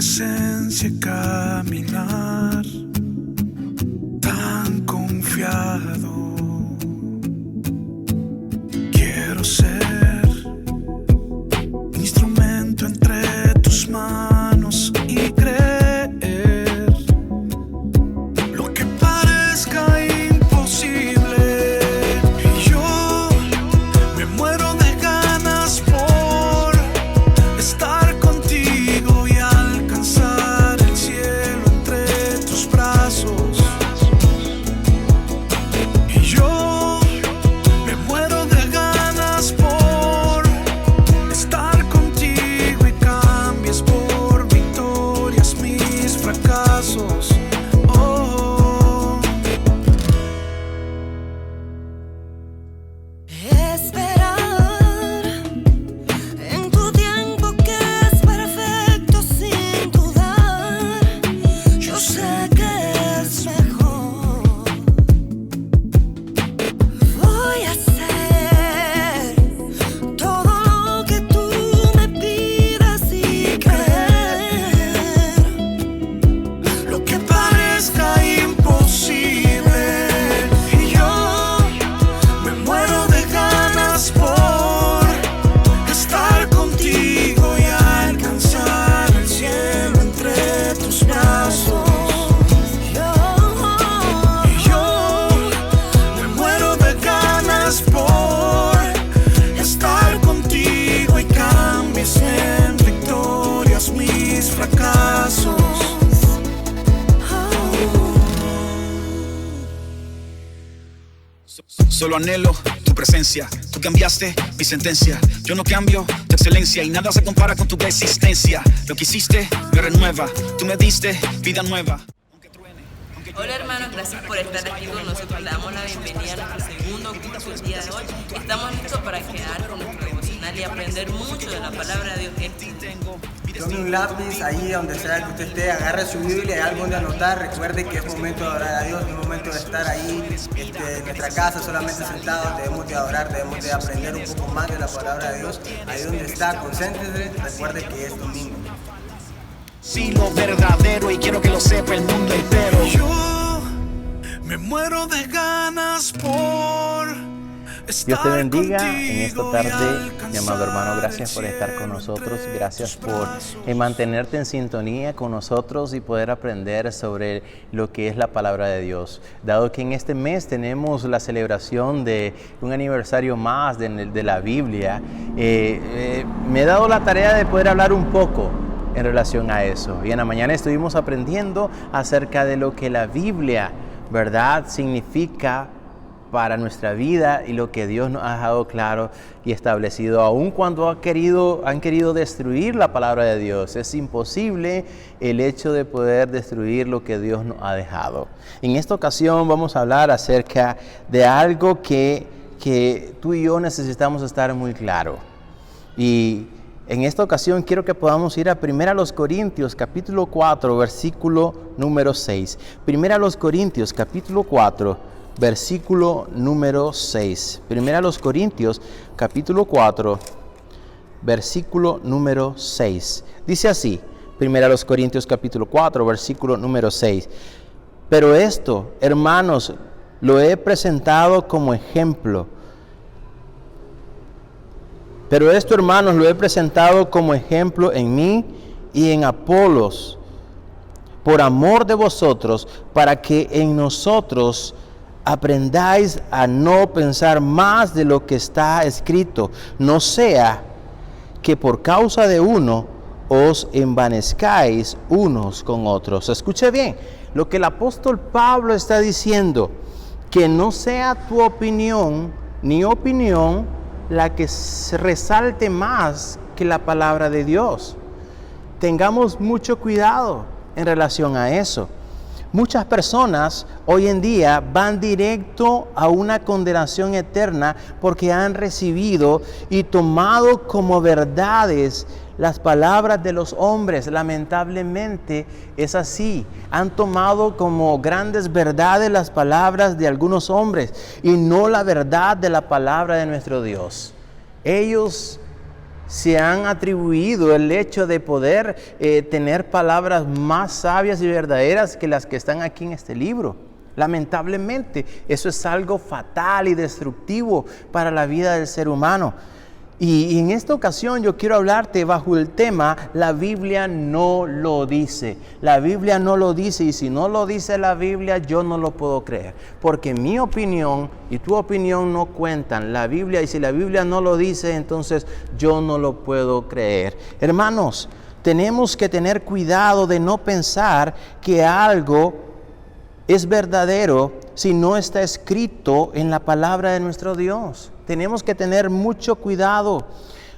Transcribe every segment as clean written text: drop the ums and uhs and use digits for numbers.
presencia caminar tan confiado. Quiero ser instrumento entre tus manos y creer lo que parezca imposible. Y yo me muero de ganas por estar contigo y alcanzar el cielo entre tus brazos. Y yo me muero de ganas por estar contigo y cambies por victorias mis fracasos. Oh. Esperar en tu tiempo que es perfecto sin dudar. Yo sé que es mejor. Voy a hacer todo lo que tú me pidas y creer Lo que parezca imposible. Y yo me muero de ganas por estar contigo y alcanzar el cielo entre tus brazos. Y yo me muero de ganas por estar contigo y cambies en victorias mis fracasos. Solo anhelo tu presencia. Tú cambiaste mi sentencia. Yo no cambio tu excelencia y nada se compara con tu existencia. Lo que hiciste me renueva. Tú me diste vida nueva. Hola hermanos, gracias por estar aquí con nosotros. Le damos la bienvenida a nuestro segundo culto el día de hoy. Estamos listos para quedar con nuestro devocional y aprender mucho de la palabra de Dios. Tome un lápiz ahí donde sea que usted esté, agarre su Biblia y algo donde anotar. Recuerde que es momento de adorar a Dios, no es momento de estar ahí en nuestra casa solamente sentados. Debemos de adorar, debemos de aprender un poco más de la palabra de Dios. Ahí donde está, concéntrese, recuerde que es domingo. Sí, lo verdadero y quiero que lo sepa el mundo entero. Yo me muero de ganas por estar Dios te bendiga en esta contigo tarde, y mi amado hermano. alcanzar Gracias por el estar con cielo nosotros. entre Gracias tus por brazos. mantenerte en sintonía con nosotros y poder aprender sobre lo que es la palabra de Dios. Dado que en este mes tenemos la celebración de un aniversario más de la Biblia, me he dado la tarea de poder hablar un poco en relación a eso. Y en la mañana estuvimos aprendiendo acerca de lo que la Biblia, ¿verdad?, significa para nuestra vida y lo que Dios nos ha dejado claro y establecido. Aun cuando han querido destruir la palabra de Dios, es imposible el hecho de poder destruir lo que Dios nos ha dejado. En esta ocasión vamos a hablar acerca de algo que tú y yo necesitamos estar muy claro. Y en esta ocasión quiero que podamos ir a 1 Corintios capítulo 4, versículo número 6. 1 Corintios capítulo 4, versículo número 6. 1 Corintios capítulo 4, versículo número 6. Dice así, 1 Corintios capítulo 4, versículo número 6. Pero esto, hermanos, lo he presentado como ejemplo. Pero esto, hermanos, lo he presentado como ejemplo en mí y en Apolos, por amor de vosotros, para que en nosotros aprendáis a no pensar más de lo que está escrito, no sea que por causa de uno os envanezcáis unos con otros. Escuche bien lo que el apóstol Pablo está diciendo, que no sea tu opinión ni opinión la que resalte más que la palabra de Dios. Tengamos mucho cuidado en relación a eso. Muchas personas hoy en día van directo a una condenación eterna porque han recibido y tomado como verdades las palabras de los hombres. Lamentablemente es así. Han tomado como grandes verdades las palabras de algunos hombres y no la verdad de la palabra de nuestro Dios. Ellos se han atribuido el hecho de poder tener palabras más sabias y verdaderas que las que están aquí en este libro. Lamentablemente, eso es algo fatal y destructivo para la vida del ser humano. Y en esta ocasión yo quiero hablarte bajo el tema, la Biblia no lo dice. La Biblia no lo dice, y si no lo dice la Biblia, yo no lo puedo creer. Porque mi opinión y tu opinión no cuentan. La Biblia, y si la Biblia no lo dice, entonces yo no lo puedo creer. Hermanos, tenemos que tener cuidado de no pensar que algo es verdadero si no está escrito en la palabra de nuestro Dios. Tenemos que tener mucho cuidado,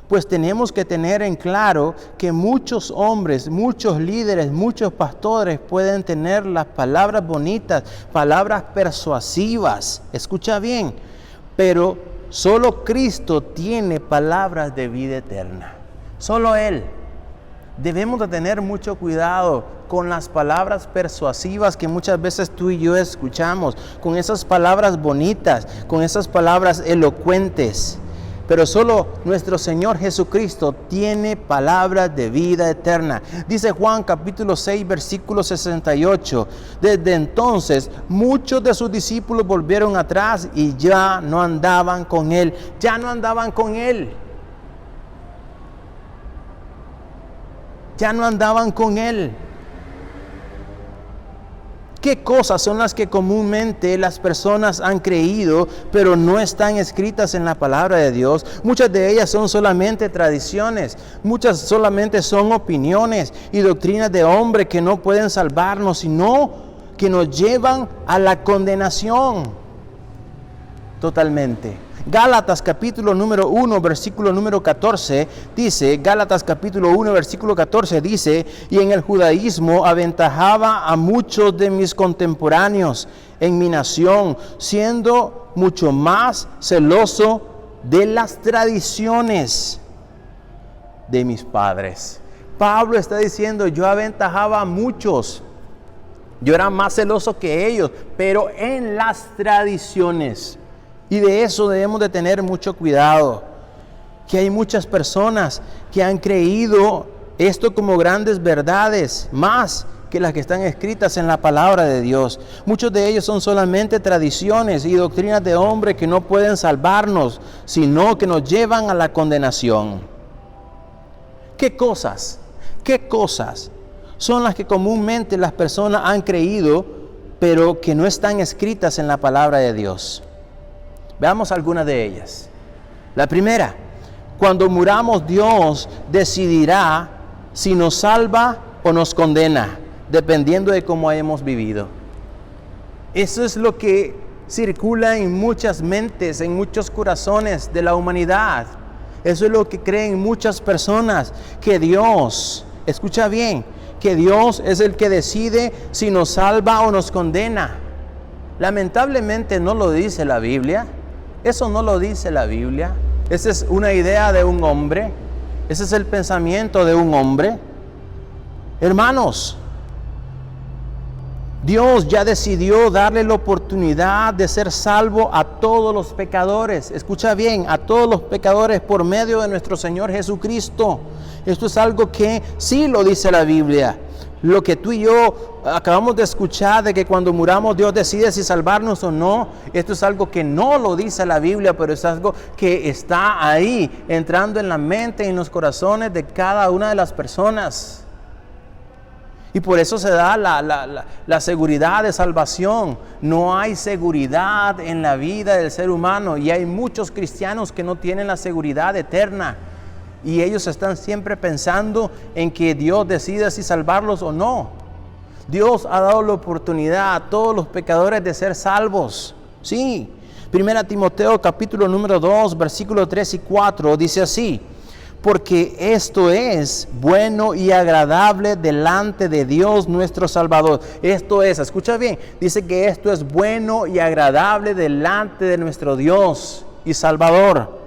pues tenemos que tener en claro que muchos hombres, muchos líderes, muchos pastores pueden tener las palabras bonitas, palabras persuasivas. Escucha bien, pero solo Cristo tiene palabras de vida eterna. Solo Él. Debemos de tener mucho cuidado con las palabras persuasivas que muchas veces tú y yo escuchamos, con esas palabras bonitas, con esas palabras elocuentes. Pero solo nuestro Señor Jesucristo tiene palabras de vida eterna. Dice Juan capítulo 6, versículo 68. Desde entonces muchos de sus discípulos volvieron atrás y ya no andaban con Él. Ya no andaban con Él. Ya no andaban con Él. ¿Qué cosas son las que comúnmente las personas han creído, pero no están escritas en la palabra de Dios? Muchas de ellas son solamente tradiciones, muchas solamente son opiniones y doctrinas de hombre que no pueden salvarnos, sino que nos llevan a la condenación totalmente. Gálatas capítulo número 1, versículo número 14, dice, Gálatas capítulo 1, versículo 14 dice, y en el judaísmo aventajaba a muchos de mis contemporáneos en mi nación, siendo mucho más celoso de las tradiciones de mis padres. Pablo está diciendo, yo aventajaba a muchos, yo era más celoso que ellos, pero en las tradiciones. Y de eso debemos de tener mucho cuidado, que hay muchas personas que han creído esto como grandes verdades, más que las que están escritas en la palabra de Dios. Muchos de ellos son solamente tradiciones y doctrinas de hombre que no pueden salvarnos, sino que nos llevan a la condenación. ¿Qué cosas son las que comúnmente las personas han creído, pero que no están escritas en la palabra de Dios? Veamos algunas de ellas. La primera, cuando muramos, Dios decidirá si nos salva o nos condena, dependiendo de cómo hayamos vivido. Eso es lo que circula en muchas mentes, en muchos corazones de la humanidad. Eso es lo que creen muchas personas, que Dios, escucha bien, que Dios es el que decide si nos salva o nos condena. Lamentablemente no lo dice la Biblia. Eso no lo dice la Biblia. Esa es una idea de un hombre. Ese es el pensamiento de un hombre. Hermanos, Dios ya decidió darle la oportunidad de ser salvo a todos los pecadores. Escucha bien, a todos los pecadores por medio de nuestro Señor Jesucristo. Esto es algo que sí lo dice la Biblia. Lo que tú y yo acabamos de escuchar de que cuando muramos Dios decide si salvarnos o no, esto es algo que no lo dice la Biblia, pero es algo que está ahí, entrando en la mente y en los corazones de cada una de las personas. Y por eso se da la seguridad de salvación. No hay seguridad en la vida del ser humano, y hay muchos cristianos que no tienen la seguridad eterna. Y ellos están siempre pensando en que Dios decida si salvarlos o no. Dios ha dado la oportunidad a todos los pecadores de ser salvos. Sí. 1 Timoteo capítulo número 2, versículos 3 y 4 dice así: porque esto es bueno y agradable delante de Dios nuestro Salvador. Esto es, escucha bien, dice que esto es bueno y agradable delante de nuestro Dios y Salvador.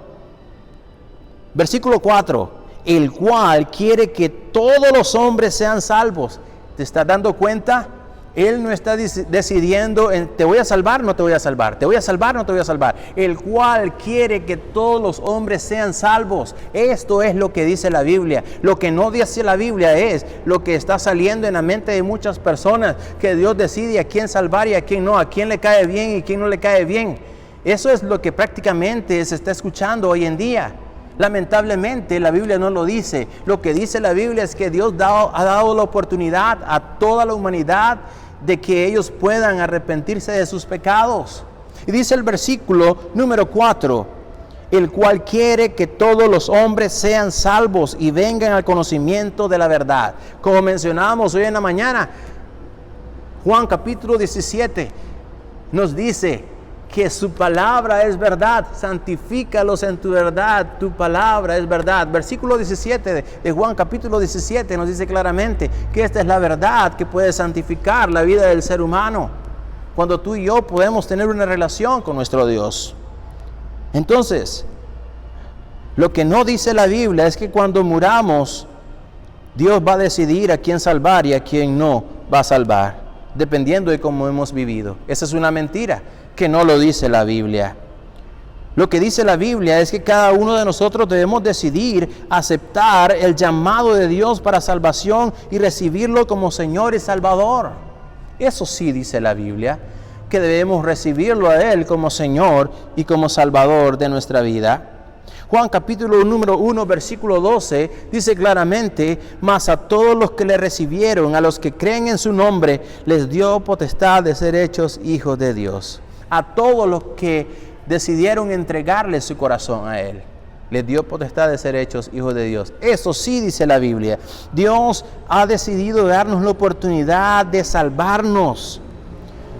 Versículo 4, el cual quiere que todos los hombres sean salvos. ¿Te estás dando cuenta? Él no está decidiendo, te voy a salvar, no te voy a salvar, te voy a salvar, no te voy a salvar. El cual quiere que todos los hombres sean salvos. Esto es lo que dice la Biblia. Lo que no dice la Biblia es lo que está saliendo en la mente de muchas personas, que Dios decide a quién salvar y a quién no, a quién le cae bien y quién no le cae bien. Eso es lo que prácticamente se está escuchando hoy en día. Lamentablemente la Biblia no lo dice. Lo que dice la Biblia es que Dios ha dado la oportunidad a toda la humanidad de que ellos puedan arrepentirse de sus pecados. Y dice el versículo número 4, el cual quiere que todos los hombres sean salvos y vengan al conocimiento de la verdad. Como mencionábamos hoy en la mañana, Juan capítulo 17 nos dice que su palabra es verdad, santifícalos en tu verdad, tu palabra es verdad. Versículo 17 de Juan capítulo 17 nos dice claramente que esta es la verdad que puede santificar la vida del ser humano, cuando tú y yo podemos tener una relación con nuestro Dios. Entonces, lo que no dice la Biblia es que cuando muramos, Dios va a decidir a quién salvar y a quién no va a salvar, dependiendo de cómo hemos vivido. Esa es una mentira que no lo dice la Biblia. Lo que dice la Biblia es que cada uno de nosotros debemos decidir aceptar el llamado de Dios para salvación y recibirlo como Señor y Salvador. Eso sí dice la Biblia, que debemos recibirlo a Él como Señor y como Salvador de nuestra vida. Juan capítulo número 1 versículo 12 dice claramente: mas a todos los que le recibieron, a los que creen en su nombre, les dio potestad de ser hechos hijos de Dios. A todos los que decidieron entregarle su corazón a Él, les dio potestad de ser hechos hijos de Dios. Eso sí dice la Biblia. Dios ha decidido darnos la oportunidad de salvarnos,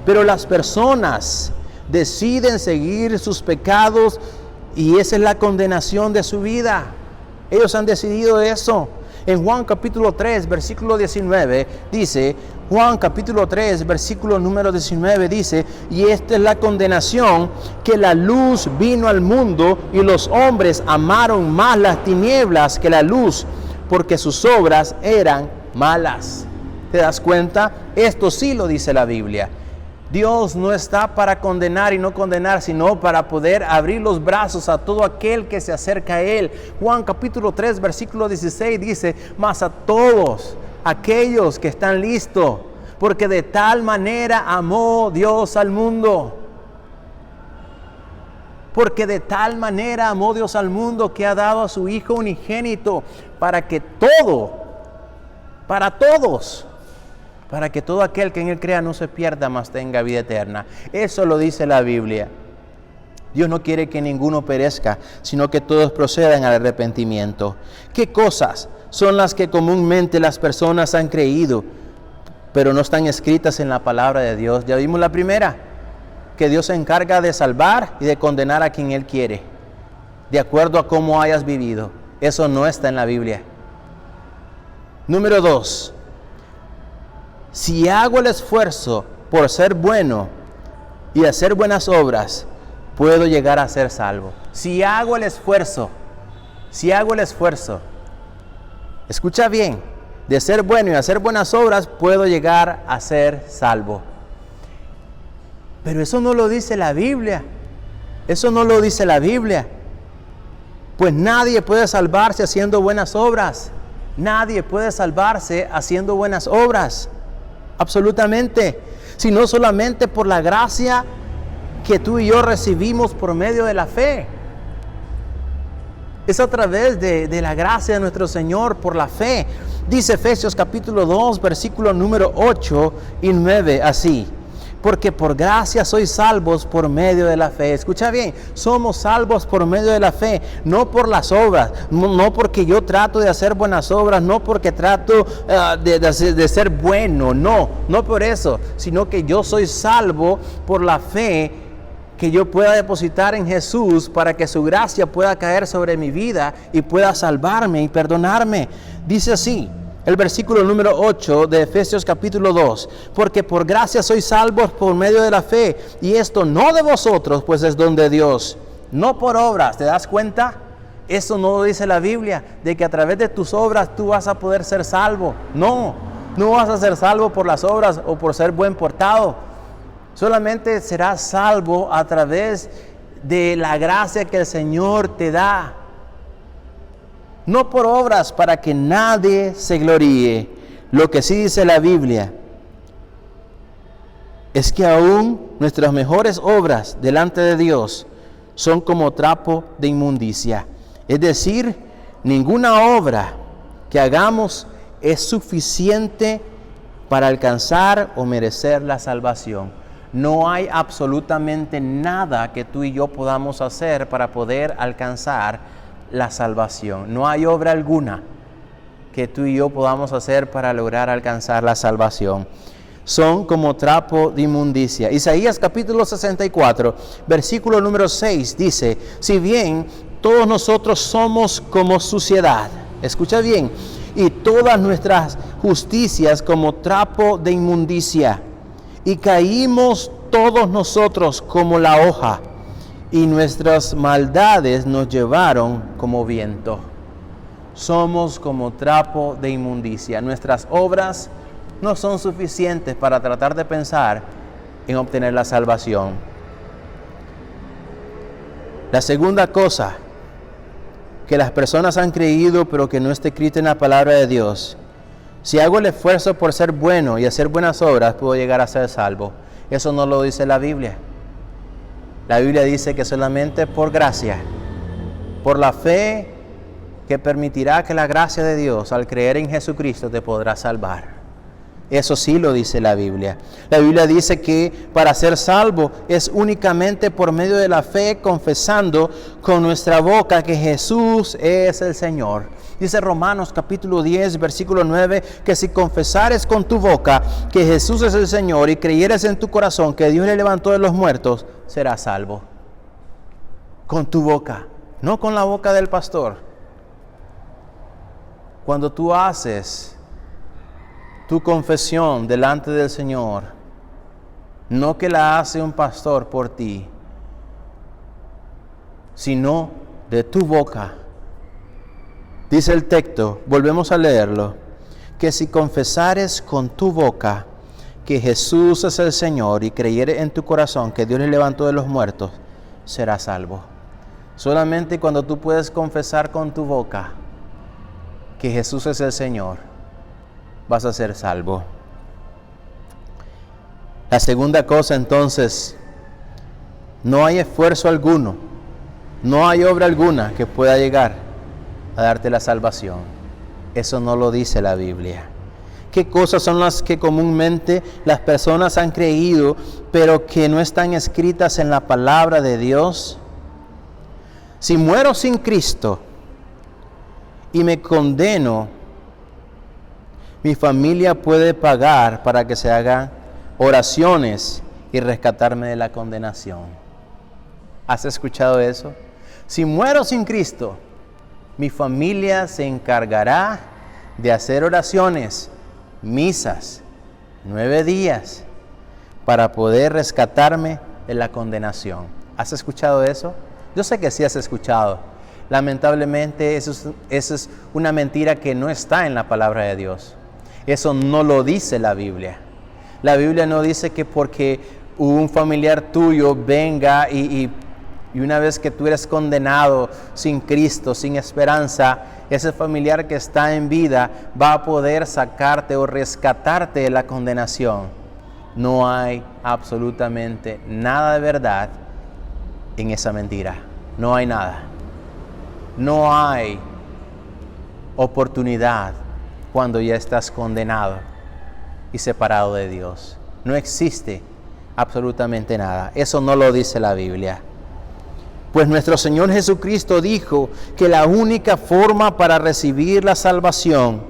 pero las personas deciden seguir sus pecados y esa es la condenación de su vida. Ellos han decidido eso. En Juan capítulo 3, versículo 19, dice, Juan capítulo 3, versículo número 19 dice: y esta es la condenación, que la luz vino al mundo y los hombres amaron más las tinieblas que la luz, porque sus obras eran malas. ¿Te das cuenta? Esto sí lo dice la Biblia. Dios no está para condenar y no condenar, sino para poder abrir los brazos a todo aquel que se acerca a Él. Juan capítulo 3, versículo 16 dice: mas a todos aquellos que están listos, porque de tal manera amó Dios al mundo. Porque de tal manera amó Dios al mundo, que ha dado a su Hijo unigénito, para que todo aquel que en Él crea no se pierda, mas tenga vida eterna. Eso lo dice la Biblia. Dios no quiere que ninguno perezca, sino que todos procedan al arrepentimiento. ¿Qué cosas son las que comúnmente las personas han creído, pero no están escritas en la palabra de Dios? Ya vimos la primera, que Dios se encarga de salvar y de condenar a quien Él quiere, de acuerdo a cómo hayas vivido. Eso no está en la Biblia. Número 2. Si hago el esfuerzo por ser bueno y hacer buenas obras, puedo llegar a ser salvo. Si hago el esfuerzo, escucha bien, de ser bueno y hacer buenas obras, puedo llegar a ser salvo. Pero eso no lo dice la Biblia. Eso no lo dice la Biblia. Pues nadie puede salvarse haciendo buenas obras. Nadie puede salvarse haciendo buenas obras. Absolutamente, sino solamente por la gracia que tú y yo recibimos por medio de la fe. Es a través de la gracia de nuestro Señor por la fe. Dice Efesios capítulo 2, versículo número 8 y 9 así: porque por gracia sois salvos por medio de la fe. Escucha bien, somos salvos por medio de la fe, no por las obras, no porque yo trato de hacer buenas obras, no porque trato de ser bueno, no por eso, sino que yo soy salvo por la fe que yo pueda depositar en Jesús, para que su gracia pueda caer sobre mi vida y pueda salvarme y perdonarme. Dice así el versículo número 8 de Efesios capítulo 2: porque por gracia sois salvos por medio de la fe, y esto no de vosotros, pues es don de Dios, no por obras. ¿Te das cuenta? Eso no lo dice la Biblia, de que a través de tus obras tú vas a poder ser salvo. No, No vas a ser salvo por las obras o por ser buen portado. Solamente serás salvo a través de la gracia que el Señor te da. No por obras para que nadie se gloríe. Lo que sí dice la Biblia es que aún nuestras mejores obras delante de Dios son como trapo de inmundicia. Es decir, ninguna obra que hagamos es suficiente para alcanzar o merecer la salvación. No hay absolutamente nada que tú y yo podamos hacer para poder alcanzar la salvación. No hay obra alguna que tú y yo podamos hacer para lograr alcanzar la salvación. Son como trapo de inmundicia. Isaías capítulo 64, versículo número 6 dice: si bien todos nosotros somos como suciedad, escucha bien, y todas nuestras justicias como trapo de inmundicia, y caímos todos nosotros como la hoja, y nuestras maldades nos llevaron como viento. Somos como trapo de inmundicia. Nuestras obras no son suficientes para tratar de pensar en obtener la salvación. La segunda cosa que las personas han creído pero que no está escrito en la palabra de Dios: si hago el esfuerzo por ser bueno y hacer buenas obras, puedo llegar a ser salvo. Eso no lo dice la Biblia. La Biblia dice que solamente por gracia, por la fe que permitirá que la gracia de Dios al creer en Jesucristo te podrá salvar. Eso sí lo dice la Biblia. La Biblia dice que para ser salvo es únicamente por medio de la fe, confesando con nuestra boca que Jesús es el Señor. Dice Romanos capítulo 10, versículo 9, que si confesares con tu boca que Jesús es el Señor y creyeres en tu corazón que Dios le levantó de los muertos, serás salvo. Con tu boca, no con la boca del pastor. Cuando tú haces tu confesión delante del Señor, no que la hace un pastor por ti, sino de tu boca. Dice el texto, volvemos a leerlo, que si confesares con tu boca que Jesús es el Señor y creyeres en tu corazón que Dios le levantó de los muertos, serás salvo. Solamente cuando tú puedes confesar con tu boca que Jesús es el Señor, vas a ser salvo. La segunda cosa entonces, no hay esfuerzo alguno, no hay obra alguna que pueda llegar a darte la salvación. Eso no lo dice la Biblia. ¿Qué cosas son las que comúnmente las personas han creído, pero que no están escritas en la palabra de Dios? Si muero sin Cristo y me condeno, mi familia puede pagar para que se hagan oraciones y rescatarme de la condenación. ¿Has escuchado eso? Si muero sin Cristo, mi familia se encargará de hacer oraciones, misas, 9 días, para poder rescatarme de la condenación. ¿Has escuchado eso? Yo sé que sí has escuchado. Lamentablemente eso es una mentira que no está en la palabra de Dios. Eso no lo dice la Biblia. La Biblia no dice que porque un familiar tuyo venga y una vez que tú eres condenado sin Cristo, sin esperanza, ese familiar que está en vida va a poder sacarte o rescatarte de la condenación. No hay absolutamente nada de verdad en esa mentira. No hay nada. No hay oportunidad cuando ya estás condenado y separado de Dios. No existe absolutamente nada. Eso no lo dice la Biblia. Pues nuestro Señor Jesucristo dijo que la única forma para recibir la salvación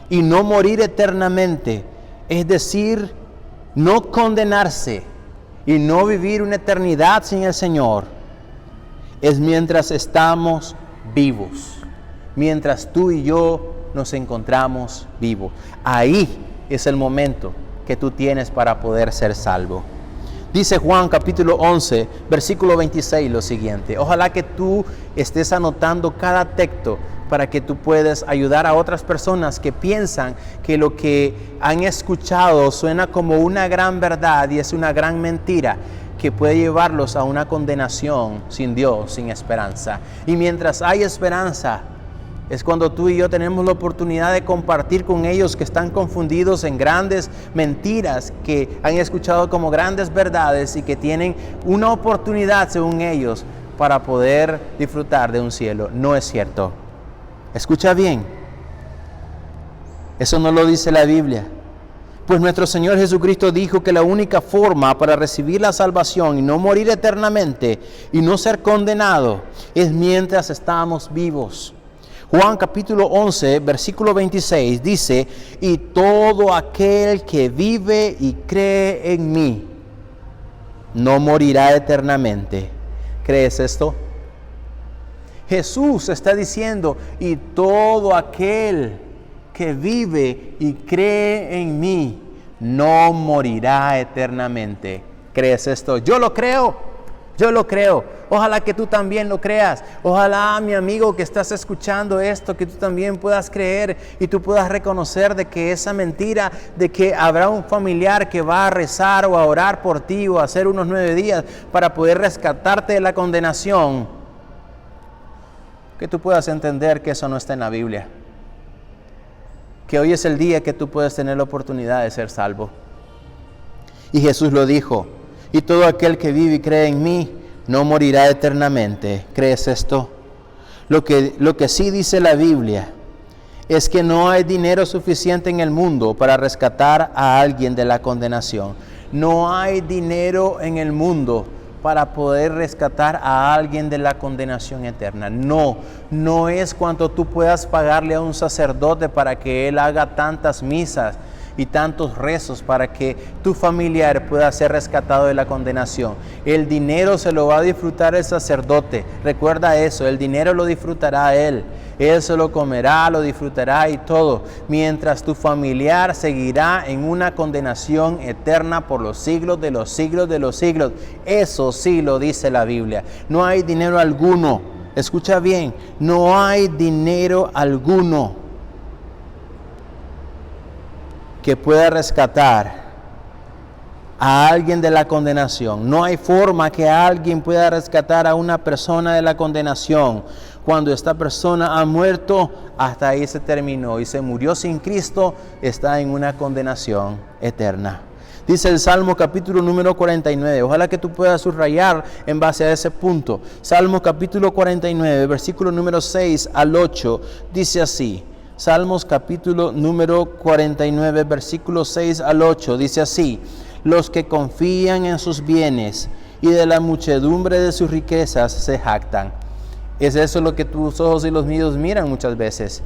y no morir eternamente, es decir, no condenarse y no vivir una eternidad sin el Señor, es mientras estamos vivos, mientras tú y yo nos encontramos vivos. Ahí es el momento que tú tienes para poder ser salvo. Dice Juan capítulo 11, versículo 26 lo siguiente. Ojalá que tú estés anotando cada texto para que tú puedas ayudar a otras personas que piensan que lo que han escuchado suena como una gran verdad y es una gran mentira que puede llevarlos a una condenación sin Dios, sin esperanza. Y mientras hay esperanza, es cuando tú y yo tenemos la oportunidad de compartir con ellos que están confundidos en grandes mentiras que han escuchado como grandes verdades y que tienen una oportunidad, según ellos, para poder disfrutar de un cielo. No es cierto. Escucha bien. Eso no lo dice la Biblia. Pues nuestro Señor Jesucristo dijo que la única forma para recibir la salvación y no morir eternamente y no ser condenado es mientras estamos vivos. Juan capítulo 11, versículo 26 dice: y todo aquel que vive y cree en mí no morirá eternamente. ¿Crees esto? Jesús está diciendo: y todo aquel que vive y cree en mí no morirá eternamente. ¿Crees esto? Yo lo creo. Yo lo creo. Ojalá que tú también lo creas. Ojalá, mi amigo, que estás escuchando esto, que tú también puedas creer y tú puedas reconocer de que esa mentira de que habrá un familiar que va a rezar o a orar por ti o a hacer unos 9 días para poder rescatarte de la condenación, que tú puedas entender que eso no está en la Biblia. Que hoy es el día que tú puedes tener la oportunidad de ser salvo. Y Jesús lo dijo: y todo aquel que vive y cree en mí no morirá eternamente. ¿Crees esto? Lo que sí dice la Biblia es que no hay dinero suficiente en el mundo para rescatar a alguien de la condenación. No hay dinero en el mundo para poder rescatar a alguien de la condenación eterna. No es cuanto tú puedas pagarle a un sacerdote para que él haga tantas misas y tantos rezos para que tu familiar pueda ser rescatado de la condenación. El dinero se lo va a disfrutar el sacerdote. Recuerda eso, el dinero lo disfrutará él. Él se lo comerá, lo disfrutará y todo, mientras tu familiar seguirá en una condenación eterna por los siglos de los siglos de los siglos. Eso sí lo dice la Biblia. No hay dinero alguno. Escucha bien, no hay dinero alguno que pueda rescatar a alguien de la condenación. No hay forma que alguien pueda rescatar a una persona de la condenación. Cuando esta persona ha muerto, hasta ahí se terminó. Y se murió sin Cristo, está en una condenación eterna. Dice el Salmo capítulo número 49. Ojalá que tú puedas subrayar en base a ese punto. Salmo capítulo 49, versículo número 6 al 8. Dice así. Salmos capítulo número 49, versículo 6 al 8. Dice así: los que confían en sus bienes y de la muchedumbre de sus riquezas se jactan. Es eso lo que tus ojos y los míos miran muchas veces.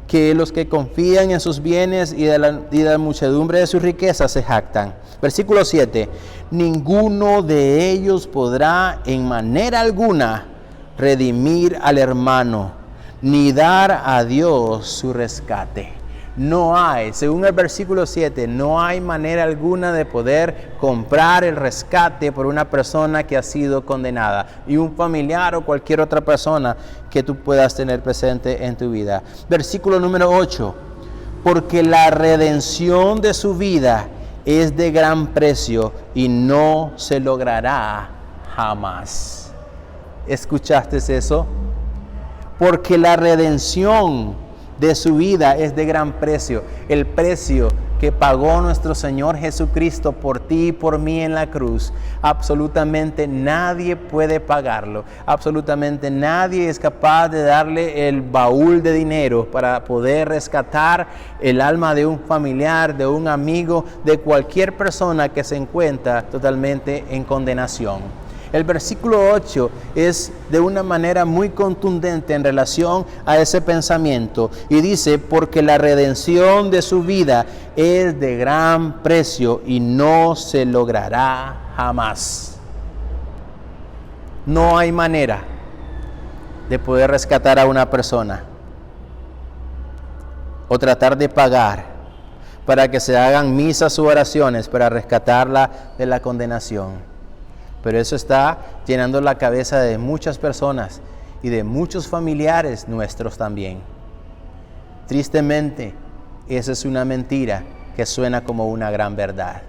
Que los que confían en sus bienes y de la muchedumbre de sus riquezas se jactan. Versículo 7. Ninguno de ellos podrá en manera alguna redimir al hermano, ni dar a Dios su rescate. No hay, según el versículo 7, no hay manera alguna de poder comprar el rescate por una persona que ha sido condenada y un familiar o cualquier otra persona que tú puedas tener presente en tu vida. Versículo número 8, porque la redención de su vida es de gran precio y no se logrará jamás. ¿Escuchaste eso? Porque la redención de su vida es de gran precio. El precio que pagó nuestro Señor Jesucristo por ti y por mí en la cruz, absolutamente nadie puede pagarlo. Absolutamente nadie es capaz de darle el baúl de dinero para poder rescatar el alma de un familiar, de un amigo, de cualquier persona que se encuentra totalmente en condenación. El versículo 8 es de una manera muy contundente en relación a ese pensamiento y dice: porque la redención de su vida es de gran precio y no se logrará jamás. No hay manera de poder rescatar a una persona o tratar de pagar para que se hagan misas u oraciones para rescatarla de la condenación. Pero eso está llenando la cabeza de muchas personas y de muchos familiares nuestros también. tristemente, esa es una mentira que suena como una gran verdad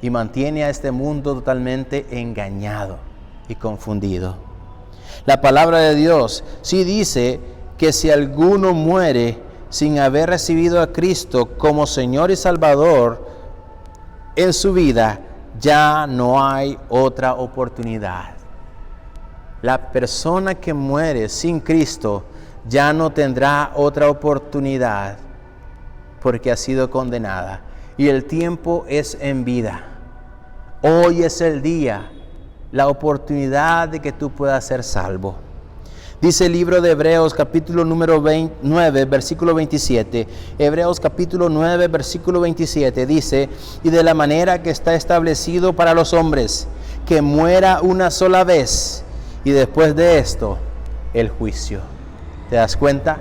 y mantiene a este mundo totalmente engañado y confundido. La palabra de Dios sí dice que si alguno muere sin haber recibido a Cristo como Señor y Salvador en su vida, ya no hay otra oportunidad. La persona que muere sin Cristo ya no tendrá otra oportunidad porque ha sido condenada. Y el tiempo es en vida. Hoy es el día, la oportunidad de que tú puedas ser salvo. Dice el libro de Hebreos capítulo número 9, versículo 27. Hebreos capítulo 9, versículo 27 dice: y de la manera que está establecido para los hombres, que muera una sola vez, y después de esto, el juicio. ¿Te das cuenta?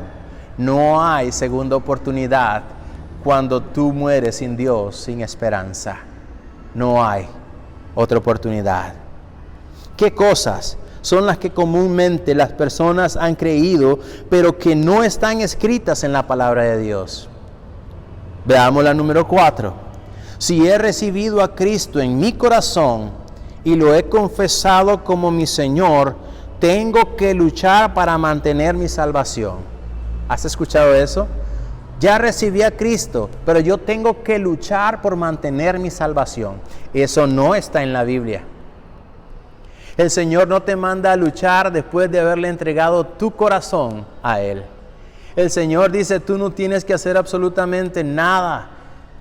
No hay segunda oportunidad cuando tú mueres sin Dios, sin esperanza. No hay otra oportunidad. ¿Qué cosas son las que comúnmente las personas han creído, pero que no están escritas en la palabra de Dios? Veamos la número 4. Si he recibido a Cristo en mi corazón y lo he confesado como mi Señor, tengo que luchar para mantener mi salvación. ¿Has escuchado eso? Ya recibí a Cristo, pero yo tengo que luchar por mantener mi salvación. Eso no está en la Biblia. El Señor no te manda a luchar después de haberle entregado tu corazón a Él. El Señor dice, tú no tienes que hacer absolutamente nada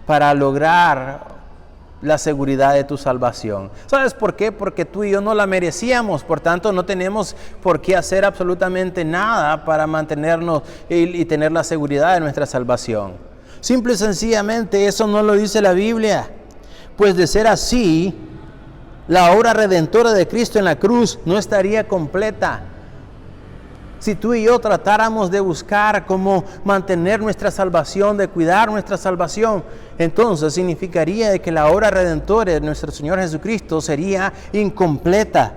para lograr la seguridad de tu salvación. ¿Sabes por qué? Porque tú y yo no la merecíamos, por tanto no tenemos por qué hacer absolutamente nada para mantenernos y tener la seguridad de nuestra salvación. Simple y sencillamente eso no lo dice la Biblia. Pues de ser así, la obra redentora de Cristo en la cruz no estaría completa. Si tú y yo tratáramos de buscar cómo mantener nuestra salvación, de cuidar nuestra salvación, entonces significaría que la obra redentora de nuestro Señor Jesucristo sería incompleta.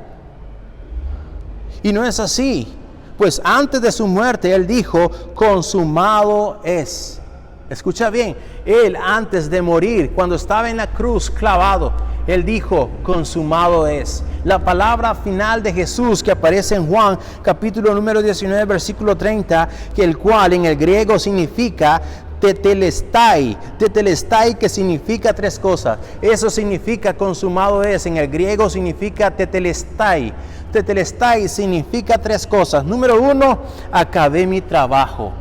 Y no es así, pues antes de su muerte Él dijo, consumado es. Escucha bien, Él antes de morir, cuando estaba en la cruz clavado, Él dijo, consumado es. La palabra final de Jesús que aparece en Juan, capítulo número 19, versículo 30, que el cual en el griego significa tetelestai. Tetelestai, que significa tres cosas. Eso significa consumado es. En el griego significa tetelestai. Tetelestai significa tres cosas. Número 1, acabé mi trabajo.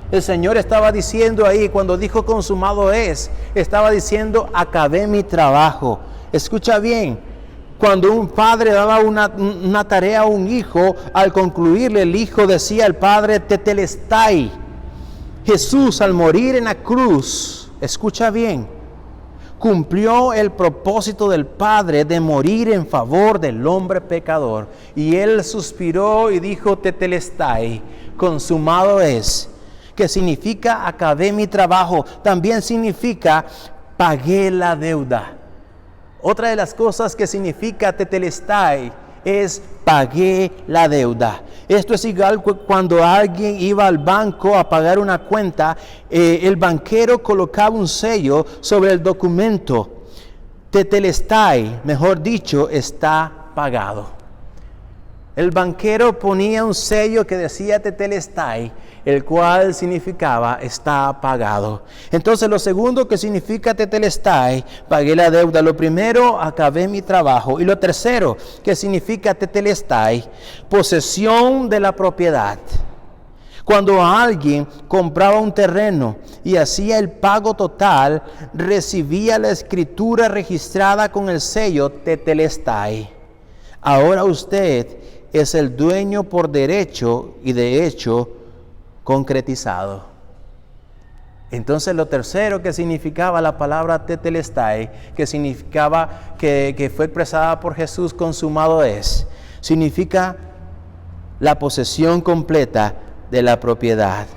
El Señor estaba diciendo ahí, cuando dijo consumado es, estaba diciendo acabé mi trabajo. Escucha bien, cuando un padre daba una tarea a un hijo, al concluirle el hijo decía al padre tetelestai. Jesús al morir en la cruz, escucha bien, cumplió el propósito del Padre de morir en favor del hombre pecador. Y Él suspiró y dijo tetelestai, consumado es, que significa acabé mi trabajo, también significa pagué la deuda. Otra de las cosas que significa tetelestai es pagué la deuda. Esto es igual cuando alguien iba al banco a pagar una cuenta, el banquero colocaba un sello sobre el documento. Tetelestai, mejor dicho, está pagado. El banquero ponía un sello que decía tetelestai, el cual significaba está pagado. Entonces lo segundo que significa tetelestai, pagué la deuda. Lo primero, acabé mi trabajo. Y lo tercero que significa tetelestai, posesión de la propiedad. Cuando alguien compraba un terreno y hacía el pago total, recibía la escritura registrada con el sello tetelestai. Ahora usted es el dueño por derecho y de hecho concretizado. Entonces lo tercero que significaba la palabra tetelestai, que significaba que fue expresada por Jesús, consumado es, significa la posesión completa de la propiedad.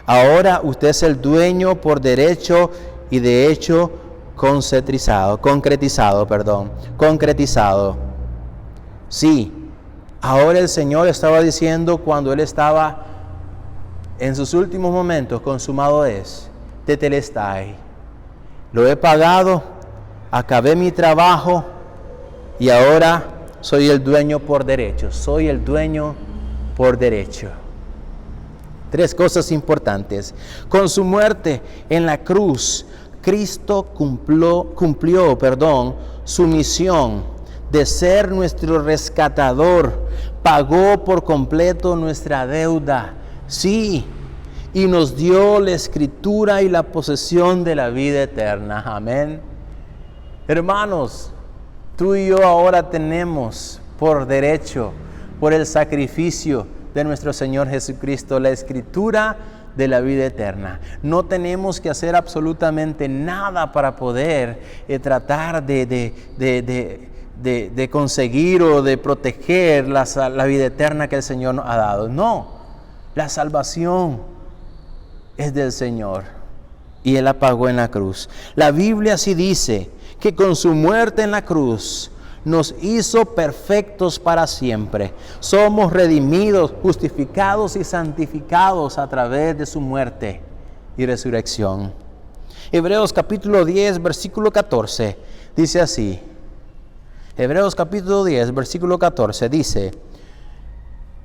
Ahora usted es el dueño por derecho y de hecho concretizado. Sí, ahora el Señor estaba diciendo cuando Él estaba en sus últimos momentos, consumado es, tetelestai. Lo he pagado, acabé mi trabajo y ahora soy el dueño por derecho. Soy el dueño por derecho. 3 cosas importantes. Con su muerte en la cruz, Cristo cumplió su misión de ser nuestro rescatador. Pagó por completo nuestra deuda. Sí, y nos dio la escritura y la posesión de la vida eterna. Amén. Hermanos, tú y yo ahora tenemos por derecho, por el sacrificio de nuestro Señor Jesucristo, la escritura de la vida eterna. No tenemos que hacer absolutamente nada para poder tratar de conseguir o de proteger la vida eterna que el Señor nos ha dado. No, la salvación es del Señor y Él la pagó en la cruz. La Biblia sí dice que con su muerte en la cruz nos hizo perfectos para siempre. Somos redimidos, justificados y santificados a través de su muerte y resurrección. Hebreos capítulo 10, versículo 14, dice así. Hebreos capítulo 10, versículo 14 dice: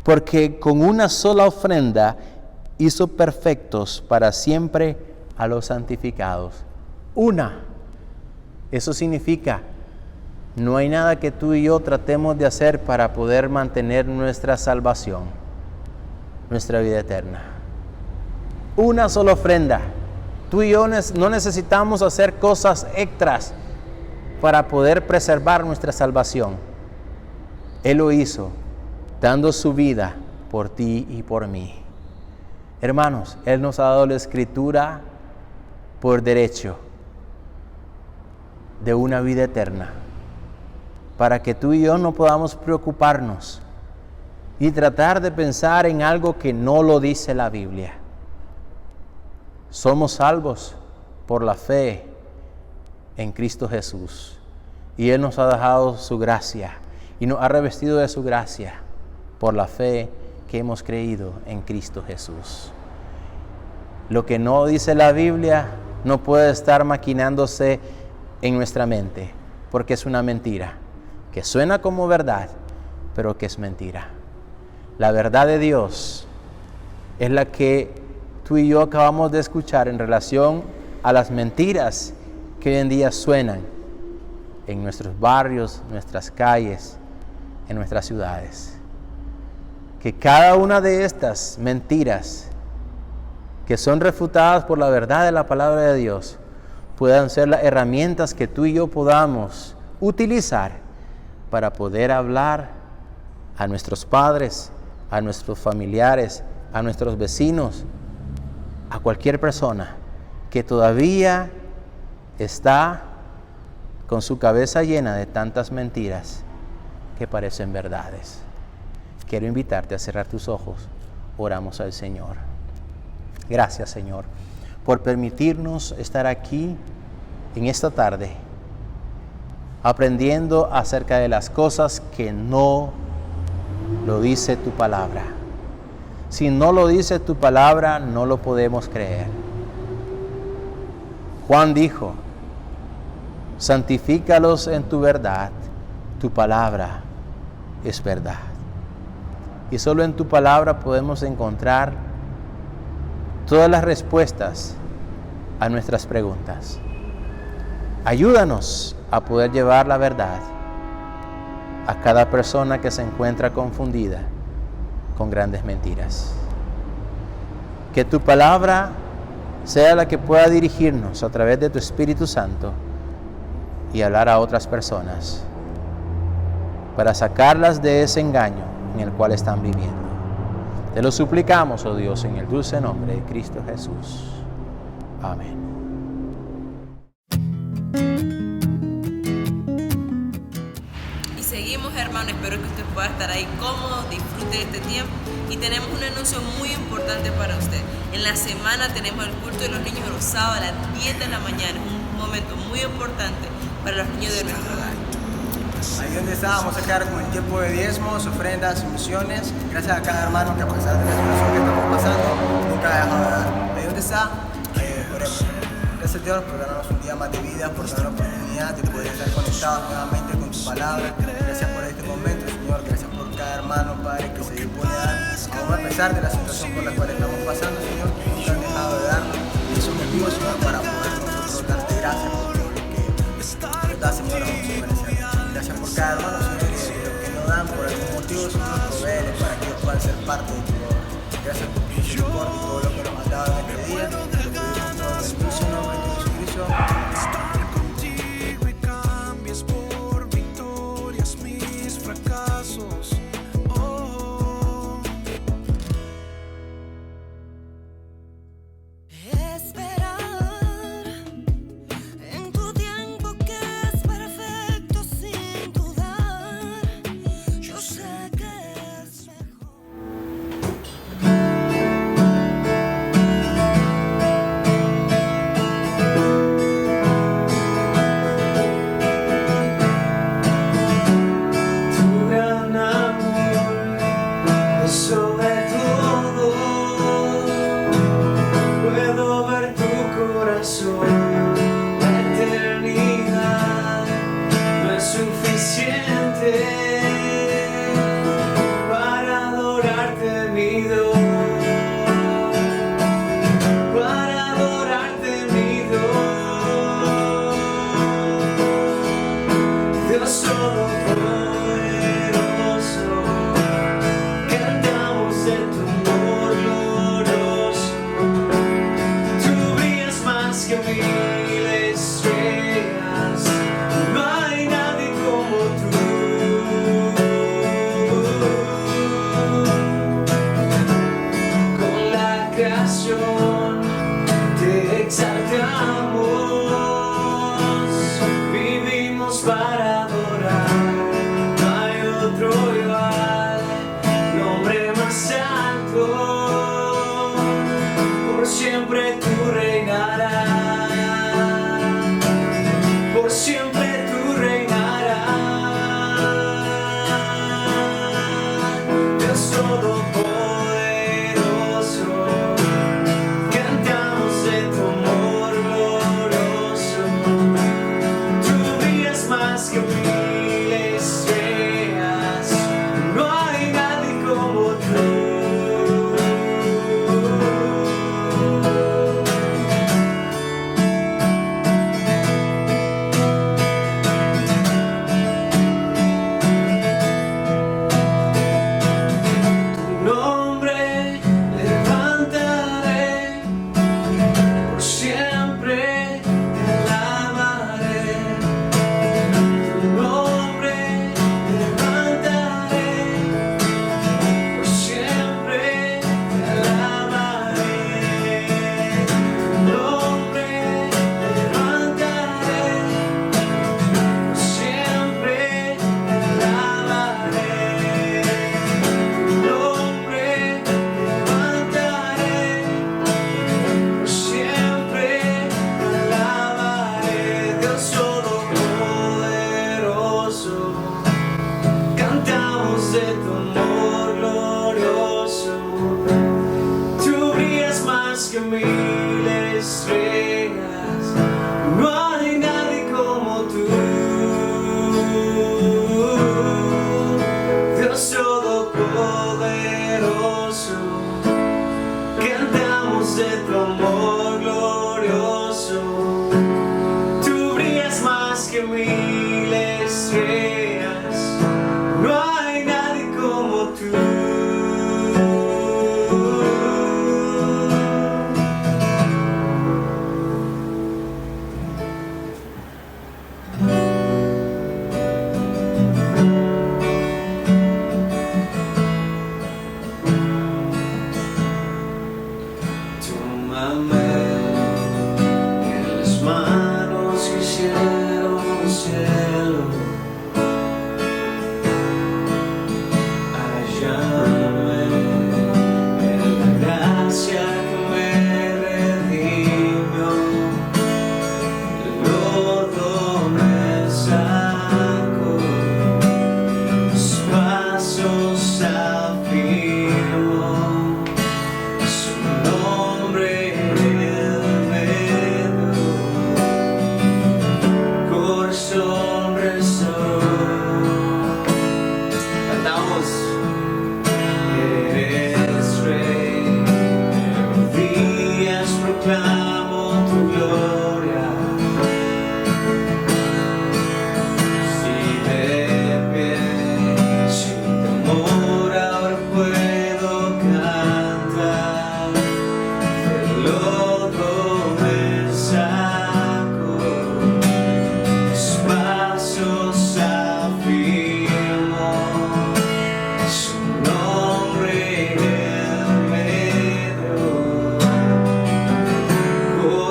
porque con una sola ofrenda hizo perfectos para siempre a los santificados. Una. Eso significa, no hay nada que tú y yo tratemos de hacer para poder mantener nuestra salvación, nuestra vida eterna. Una sola ofrenda. Tú y yo no necesitamos hacer cosas extras para poder preservar nuestra salvación. Él lo hizo, dando su vida por ti y por mí. Hermanos, Él nos ha dado la escritura por derecho de una vida eterna, para que tú y yo no podamos preocuparnos y tratar de pensar en algo que no lo dice la Biblia. Somos salvos por la fe en Cristo Jesús, y Él nos ha dejado su gracia y nos ha revestido de su gracia por la fe que hemos creído en Cristo Jesús. Lo que no dice la Biblia no puede estar maquinándose en nuestra mente, porque es una mentira que suena como verdad, pero que es mentira. La verdad de Dios es la que tú y yo acabamos de escuchar en relación a las mentiras que hoy en día suenan en nuestros barrios, nuestras calles, en nuestras ciudades. Que cada una de estas mentiras que son refutadas por la verdad de la palabra de Dios puedan ser las herramientas que tú y yo podamos utilizar para poder hablar a nuestros padres, a nuestros familiares, a nuestros vecinos, a cualquier persona que todavía está con su cabeza llena de tantas mentiras que parecen verdades. Quiero invitarte a cerrar tus ojos. Oramos al Señor. Gracias, Señor, por permitirnos estar aquí en esta tarde, aprendiendo acerca de las cosas que no lo dice tu palabra. Si no lo dice tu palabra, no lo podemos creer. Juan dijo: santifícalos en tu verdad, tu palabra es verdad. Y solo en tu palabra podemos encontrar todas las respuestas a nuestras preguntas. Ayúdanos a poder llevar la verdad a cada persona que se encuentra confundida con grandes mentiras. Que tu palabra sea la que pueda dirigirnos a través de tu Espíritu Santo y hablar a otras personas para sacarlas de ese engaño en el cual están viviendo. Te lo suplicamos, oh Dios, en el dulce nombre de Cristo Jesús. Amén. Y seguimos, hermano. Espero que usted pueda estar ahí cómodo, disfrute de este tiempo. Y tenemos un anuncio muy importante para usted. En la semana tenemos el culto de los niños los sábados a las 10 de la mañana. Es un momento muy importante para los niños de nuestro hogar. Ahí donde estábamos a quedar con el tiempo de diezmos, ofrendas y misiones. Gracias a cada hermano que a pesar de la situación que estamos pasando, nunca ha dejado de dar. Ahí donde está, oremos. Gracias Dios por darnos un día más de vida, por darnos la oportunidad de poder estar conectados nuevamente con tu palabra. Gracias por este momento, Señor. Gracias por cada hermano, Padre, que se dispone a dar, aún a pesar de la situación por la cual estamos pasando, Señor, que nunca han dejado de darnos esos motivos, Señor, para poder nosotros darte gracias por todo lo que nos da, Señor, aún sin merecer. Gracias por cada hermano, Señor, que no dan por algún motivo, Señor, provéele para que ellos puedan ser parte de tu obra. Gracias por tu misericordia y todo lo que nos has dado en este día. Te pedimos todo en el dulce nombre de Jesucristo. estar contigo y cambies por victorias mis fracasos. Oh. Esperar en tu tiempo que es perfecto sin dudar. Yo sé que es mejor. Tu gran amor es sobre todo. Puedo ver tu corazón. La eternidad no es suficiente para adorarte, mi Dios. Para adorarte, mi Dios. Dios todopoderoso, cantamos de tu amor glorioso. Tú brillas más que mil estrellas, no hay nadie como tú. Con la creación te exaltamos, vivimos para adorar, no hay otro igual, nombre más alto, por siempre tú reinarás, por siempre tú reinarás, Dios todopoderoso, cantamos de tu amor glorioso.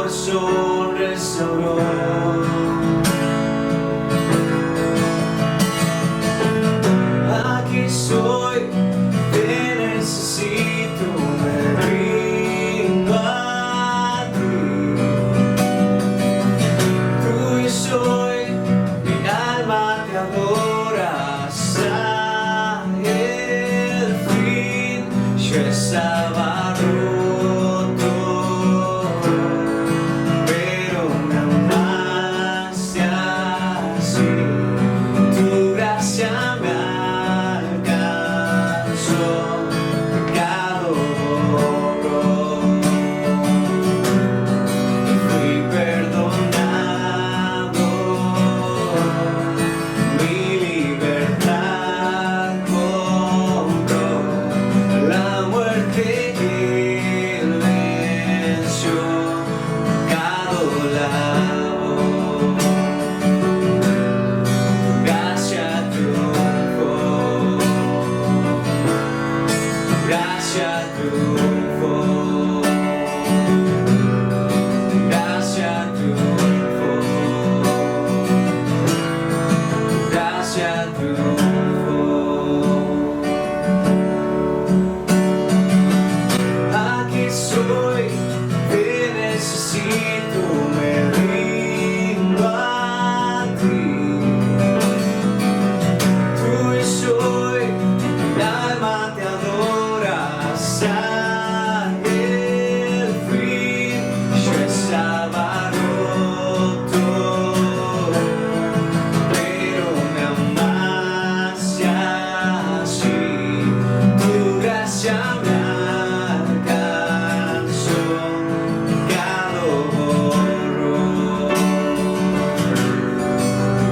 por sol restauró. Aquí estoy, te necesito, me rindo a ti. Tuyo soy, mi alma te adora hasta el fin. Yo estaba roto, pero me amaste así. Tu gracia me alcanzó, pecado borró. Fui perdonado, mi libertad compró. La muerte Él venció, pecado lavó. Gracia triunfó, gracia triunfó, gracia triunfó, gracia triunfó. Aquí estoy, te necesito, me rindo a ti. Tuyo soy, mi alma te adora hasta el fin. Yo estaba roto, pero me amaste así. Tu gracia me alcanzó, pecado borró.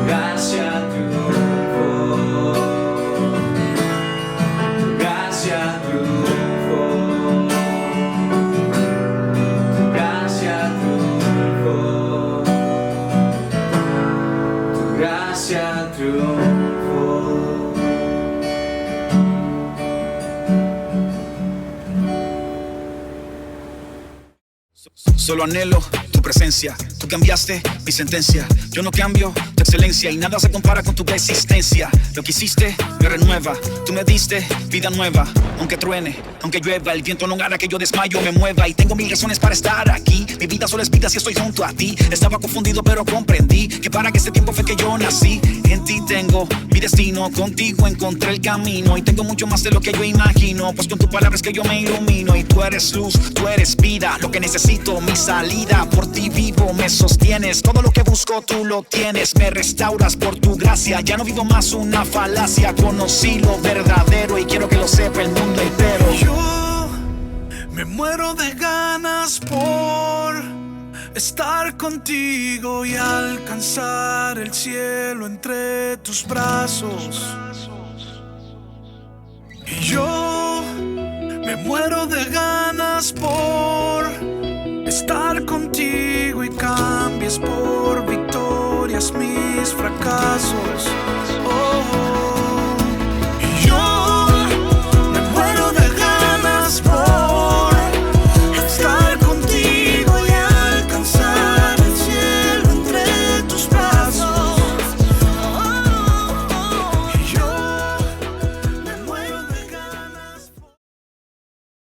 Gracia triunfó, gracia triunfó, gracia triunfó, gracia triunfó. Solo anhelo tu presencia. Tú cambiaste mi sentencia. Yo no cambio tu excelencia y nada se compara con tu existencia. Lo que hiciste me renueva. Tú me diste vida nueva. Aunque truene, aunque llueva, el viento no hará que yo desmayo me mueva. Y tengo mil razones para estar aquí. Mi vida solo es vida si estoy junto a ti. Estaba confundido pero comprendí que para que este tiempo fue que yo nací. En ti tengo mi destino. Contigo encontré el camino. Y tengo mucho más de lo que yo imagino. Pues con tu palabra es que yo me ilumino. Y tú eres luz, tú eres vida. Lo que necesito, mi salida. Por ti vivo, me sostienes. Todo lo que busco tú lo tienes. Me restauras por tu gracia. Ya no vivo más una falacia. Conocí lo verdadero y quiero que lo sepa el mundo entero. yo me muero de ganas por estar contigo y alcanzar el cielo entre tus brazos. Y yo me muero de ganas por estar contigo y cambies por victorias mis fracasos.